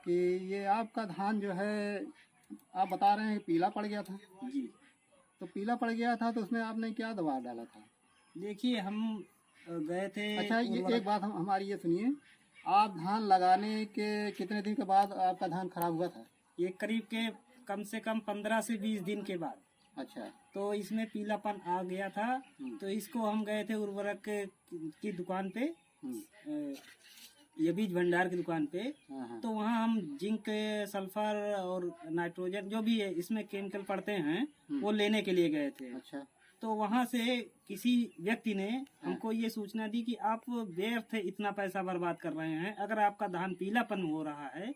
कि ये आपका धान जो है आप बता रहे हैं कि पीला पड़ गया था। जी तो पीला पड़ गया था तो उसमें आपने क्या दवा डाला था? देखिए, हम गए थे अच्छा, ये एक उर्वरक। बात हमारी ये सुनिए, आप धान लगाने के कितने दिन के बाद आपका धान खराब हुआ था? ये करीब के कम से कम 15 से 20 दिन के बाद अच्छा। तो इसमें पीलापन आ गया था। तो इसको हम गए थे उर्वरक की दुकान पे, हम्म, ये बीज भंडार की दुकान पे। हाँ हाँ। तो वहाँ हम जिंक, सल्फर और नाइट्रोजन जो भी है इसमें केमिकल पड़ते हैं वो लेने के लिए गए थे। अच्छा। तो वहाँ से किसी व्यक्ति ने हमको ये सूचना दी कि आप व्यर्थ इतना पैसा बर्बाद कर रहे हैं। अगर आपका धान पीलापन हो रहा है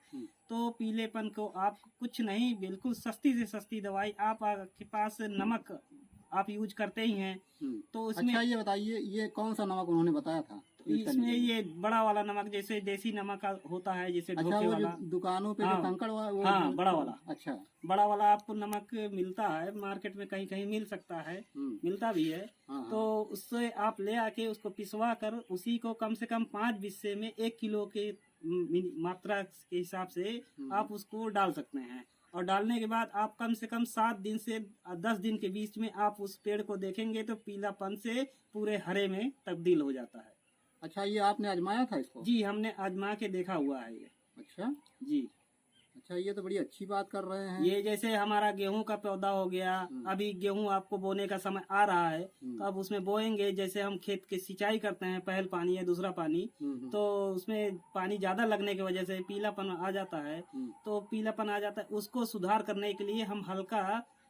तो पीलेपन को आप कुछ नहीं, बिल्कुल सस्ती से सस्ती दवाई, आपके पास नमक आप यूज करते ही हैं तो उसमें। अच्छा, ये बताइए ये कौन सा नमक उन्होंने बताया था? इसमें ये बड़ा वाला नमक, जैसे देसी नमक होता है, जैसे अच्छा, ढोके वो वाला। जो दुकानों पे हाँ, जो कंकड़ वो हाँ, बड़ा वाला। अच्छा। बड़ा वाला आपको नमक मिलता है मार्केट में, कहीं कहीं मिल सकता है, मिलता भी है। हाँ, तो उससे आप ले आके उसको पिसवा कर उसी को कम से कम 5 बिस्से में 1 किलो के मात्रा के हिसाब से आप उसको डाल सकते हैं। और डालने के बाद आप कम से कम 7 दिन से 10 दिन के बीच में आप उस पेड़ को देखेंगे तो पीलापन से पूरे हरे में तब्दील हो जाता है। अच्छा, ये आपने आजमाया था इसको? जी, हमने आजमा के देखा हुआ है ये। अच्छा जी। अच्छा, ये तो बड़ी अच्छी बात कर रहे हैं। ये जैसे हमारा गेहूं का पौधा हो गया, अभी गेहूं आपको बोने का समय आ रहा है तो अब उसमें बोएंगे। जैसे हम खेत की सिंचाई करते हैं, पहल पानी या दूसरा पानी, तो उसमें पानी ज्यादा लगने की वजह से पीलापन आ जाता है। तो पीलापन आ जाता है, उसको सुधार करने के लिए हम हल्का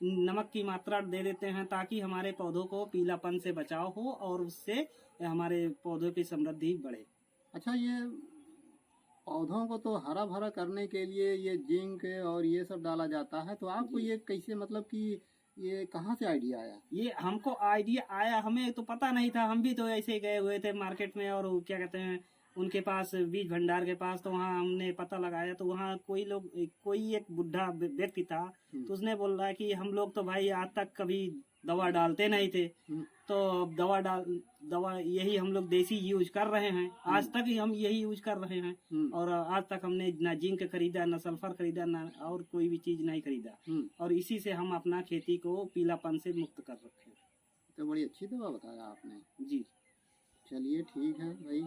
नमक की मात्रा दे देते हैं ताकि हमारे पौधों को पीलापन से बचाव हो और उससे हमारे पौधों की समृद्धि बढ़े। अच्छा, ये पौधों को तो हरा भरा करने के लिए ये जिंक और ये सब डाला जाता है, तो आपको ये कैसे, मतलब कि ये कहाँ से आइडिया आया? ये हमको आइडिया आया, हमें तो पता नहीं था। हम भी तो ऐसे ही गए हुए थे मार्केट में और क्या कहते हैं उनके पास, बीज भंडार के पास। तो वहाँ हमने पता लगाया तो वहाँ कोई एक बुढ़ा व्यक्ति था। तो उसने बोल रहा है कि हम लोग तो भाई आज तक कभी दवा डालते नहीं थे, तो दवा यही हम लोग देसी यूज कर रहे हैं। आज तक ही हम यही यूज कर रहे हैं और आज तक हमने ना जिंक खरीदा, ना सल्फर खरीदा, ना और कोई भी चीज नहीं खरीदा। और इसी से हम अपना खेती को पीलापन से मुक्त कर रखे। तो बड़ी अच्छी दवा बताया आपने। जी। चलिए ठीक है भाई,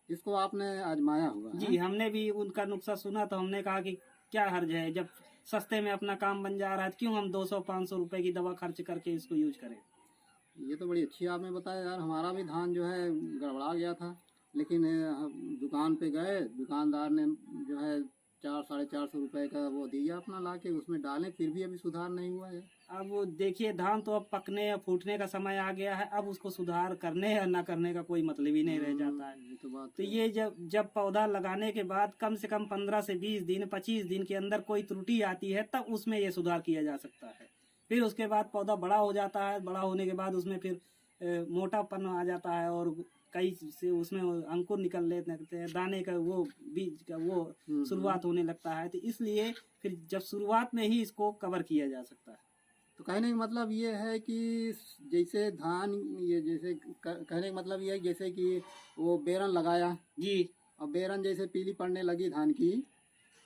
इसको आपने आजमाया हुआ है? जी, हमने भी उनका नुस्खा सुना तो हमने कहा कि क्या हर्ज है, जब सस्ते में अपना काम बन जा रहा है क्यों हम 200-500 रुपए की दवा खर्च करके इसको यूज करें। ये तो बड़ी अच्छी आपने बताया यार। हमारा भी धान जो है गड़बड़ा गया था, लेकिन हम दुकान पे गए, दुकानदार ने जो है 400-450 रुपए का वो दिया अपना ला के, उसमें डालें, फिर भी अभी सुधार नहीं हुआ है। अब वो देखिए, धान तो अब पकने या फूटने का समय आ गया है। अब उसको सुधार करने या ना करने का कोई मतलब ही नहीं रह जाता है। ये तो बात तो ये जब पौधा लगाने के बाद कम से कम 15 से 20 दिन, 25 दिन के अंदर कोई त्रुटि आती है तब उसमें ये सुधार किया जा सकता है। फिर उसके बाद पौधा बड़ा हो जाता है। बड़ा होने के बाद उसमें फिर मोटापन आ जाता है और कई से उसमें अंकुर निकल लेते हैं, दाने का वो बीज का वो शुरुआत होने लगता है। तो इसलिए फिर जब शुरुआत में ही इसको कवर किया जा सकता है। तो कहने का मतलब ये है कि जैसे धान, ये जैसे कहने का मतलब ये है जैसे कि वो बेरन लगाया जी। और बेरन जैसे पीली पड़ने लगी धान की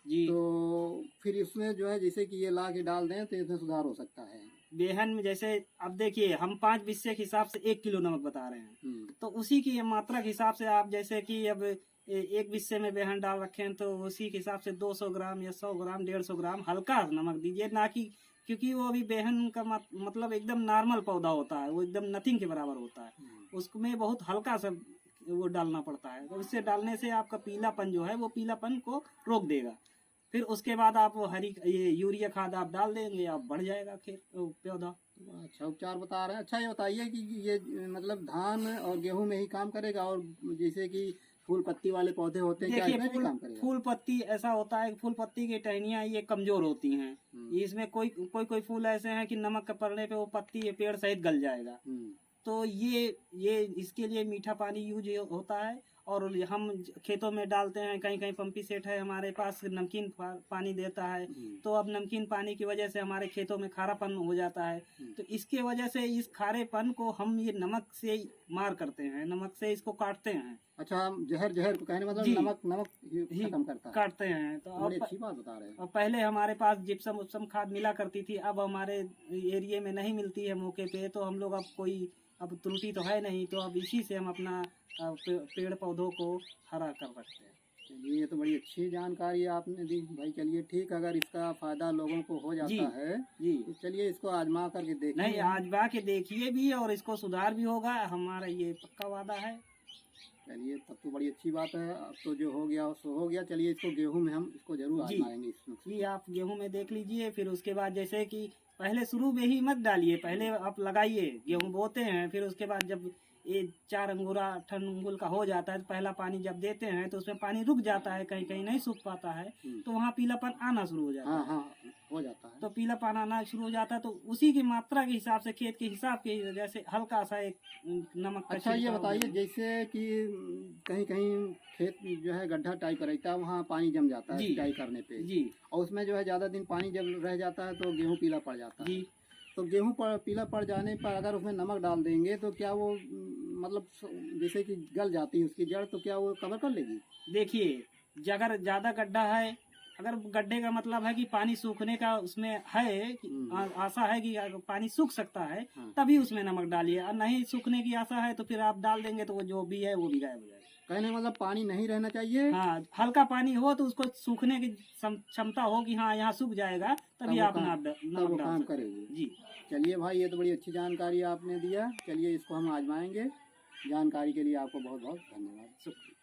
जी। तो फिर इसमें जो है जैसे कि ये ला के डाल दें तो इसमें सुधार हो सकता है। बेहन में जैसे अब देखिए, हम 5 बिस्से के हिसाब से 1 किलो नमक बता रहे हैं, तो उसी की मात्रा के हिसाब से आप जैसे कि अब 1 बिस्से में बेहन डाल रखे हैं तो उसी के हिसाब से 200 ग्राम या 100 ग्राम 150 ग्राम हल्का नमक दीजिए। ना कि, क्योंकि वो अभी बेहन का मतलब एकदम नॉर्मल पौधा होता है, वो एकदम नथिंग के बराबर होता है, उसमें बहुत हल्का सा वो डालना पड़ता है। तो उससे डालने से आपका पीलापन जो है वो पीलापन को रोक देगा। फिर उसके बाद आप ये यूरिया खाद आप डाल देंगे, आप बढ़ जाएगा खेत पौधा। अच्छा उपचार बता रहे हैं। अच्छा, ये बताइए कि ये मतलब धान और गेहूं में ही काम करेगा और जैसे कि फूल पत्ती वाले पौधे होते हैं क्या इसमें भी काम करेगा? फूल पत्ती ऐसा होता है, फूल पत्ती की टहनियाँ ये कमजोर होती हैं। इसमें कोई फूल ऐसे हैं कि नमक पड़ने पे वो पत्ती पेड़ सहित गल जाएगा। तो ये इसके लिए मीठा पानी यूज होता है और हम खेतों में डालते हैं, कहीं कहीं पंपी सेट है हमारे पास, नमकीन पानी देता है, तो अब नमकीन पानी की वजह से हमारे खेतों में खारापन हो जाता है। तो इसके वजह से इस खारेपन को हम ये नमक से मार करते हैं, नमक से इसको काटते हैं। अच्छा, हम जहर को कहने मतलब जी। नमक ही खत्म करता है। काटते हैं। तो बड़ी अच्छी बात बता रहे हैं। और पहले हमारे पास जिप्सम उपसम खाद मिला करती थी, अब हमारे एरिया में नहीं मिलती है मौके पे, तो हम लोग अब कोई अब त्रुटि तो है नहीं, तो अब इसी से हम अपना पेड़ पौधों को हरा कर रखते हैं। चलिए, ये तो बड़ी अच्छी जानकारी आपने दी भाई। चलिए ठीक, अगर इसका फायदा लोगों को हो जाता है जी, तो चलिए इसको आजमा करके देखिए। नहीं आजमा के देखिए भी, और इसको सुधार भी होगा, हमारा ये पक्का वादा है। चलिए, तब तो बड़ी अच्छी बात है। अब तो जो हो गया सो हो गया। चलिए, इसको गेहूं में हम इसको जरूर आजमाएंगे इस नुस्खे। जी, आप गेहूं में देख लीजिए, फिर उसके बाद जैसे कि पहले शुरू में ही मत डालिए, पहले आप लगाइए, गेहूं बोते हैं, फिर उसके बाद जब ये 4 अंगुरा 8 अंगुल का हो जाता है तो पहला पानी जब देते हैं तो उसमें पानी रुक जाता है, कहीं कहीं नहीं सूख पाता है, तो वहाँ पीलापन आना शुरू हो जाता है। हाँ, हो जाता है। तो पीलापन आना शुरू हो जाता है, तो उसी की मात्रा के हिसाब से, खेत के हिसाब के वजह से हल्का सा एक नमक का अच्छा, ये छिड़काव बताइए, जैसे कि कहीं कहीं खेत जो है गड्ढा टाइप का रहता है, वहाँ पानी जम जाता है सिंचाई करने पे जी, और उसमें जो है ज्यादा दिन पानी जब रह जाता है तो गेहूं पीला पड़ जाता है। जी, तो गेहूं पीला पड़ जाने पर अगर उसमें नमक डाल देंगे तो क्या वो मतलब जैसे कि गल जाती है उसकी जड़, तो क्या वो कवर कर लेगी? देखिए अगर ज्यादा गड्ढा है, अगर गड्ढे का मतलब है कि पानी सूखने का उसमें है कि आशा है कि अगर पानी सूख सकता है, हाँ। तभी उसमें नमक डालिए, और नहीं सूखने की आशा है तो फिर आप डाल देंगे तो वो जो भी है वो भी गायब हो जाएगा। कहने मतलब पानी नहीं रहना चाहिए। हाँ, हल्का पानी हो तो उसको सूखने की क्षमता हो कि हाँ यहाँ सूख जाएगा, तभी आप नमक डाल सकते हैं। जी, चलिए भाई, ये तो बड़ी अच्छी जानकारी आपने दिया। चलिए, इसको हम आजमाएंगे। जानकारी के लिए आपको बहुत बहुत धन्यवाद। शुक्रिया।